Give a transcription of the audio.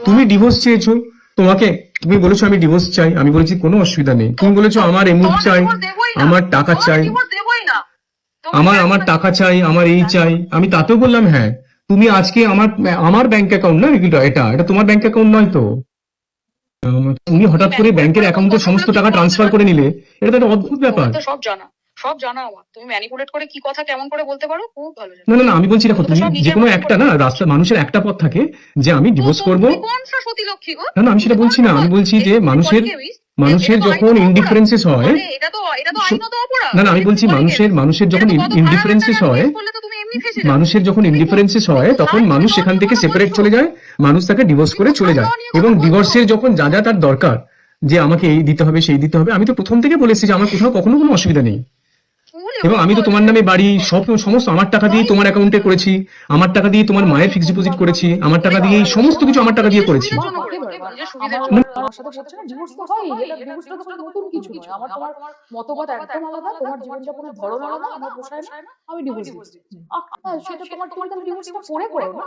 তুমি ডিভোর্স চেয়েছো, তোমাকে তুমি বলেছো আমি ডিভোর্স চাই, আমি বলেছি কোনো অসুবিধা নেই। তুমি বলেছো আমার এমুক চাই, আমার টাকা চাই, আমার আমার টাকা চাই, আমার এই চাই। আমি তাতেও বললাম হ্যাঁ। তুমি আজকে আমার আমার ব্যাংক অ্যাকাউন্ট না এটা, এটা এটা তোমার ব্যাংক অ্যাকাউন্ট নয় তো। তুমি হঠাৎ করে ব্যাংকের অ্যাকাউন্টে সমস্ত টাকা ট্রান্সফার করে নিলে, এটা তো একটা অদ্ভুত ব্যাপার। তো সব জানা আমার। তুমি ম্যানিপুলেট করে কি কথা কেমন করে বলতে পারো খুব ভালো জানো। না না না, আমি বলছি দেখো, তুমি যে কোনো একটা না রাস্তা, মানুষের একটা পথ থাকে যে আমি ডিভোর্স করব। কোন সতী লক্ষ্মী গো? না না, আমি সেটা বলছি না, আমি বলছি যে মানুষের যখন ইনডিফারেন্সেস হয়, এটা তো আইনত অপরাধ। না না, আমি বলছি মানুষের যখন ইনডিফারেন্সেস হয়, মানুষের যখন ইনডিফারেন্সেস হয় তখন মানুষ সেখান থেকে সেপারেট চলে যায়, মানুষ তাকে ডিভোর্স করে চলে যায়। এবং ডিভোর্সের যখন যা যা তার দরকার, যে আমাকে এই দিতে হবে সেই দিতে হবে, আমি তো প্রথম থেকে বলেছি যে আমার কোথাও কখনো কোনো অসুবিধা নেই। এবং আমি তো তোমার নামে বাড়ি সব সমস্ত আমার টাকা দিয়ে তোমার অ্যাকাউন্টে করেছি, আমার টাকা দিয়ে তোমার মায়ের ফিক্সড ডিপোজিট করেছি, আমার টাকা দিয়ে সমস্ত কিছু আমার টাকা দিয়ে করেছি। আমার সাথে করছে না, ডিভোর্স তো হয়, এটা ডিভোর্সটা তো কোনো নতুন কিছু নয়। আমার তোমার মতবাদ একদম আলাদা, তোমার জীবনযাপনের ধরন আলাদা, আমার পোষায় না, আমি ডিভোর্স দিচ্ছি। সেটা তোমার, তুমি তাহলে ডিভোর্সটা করে করো না।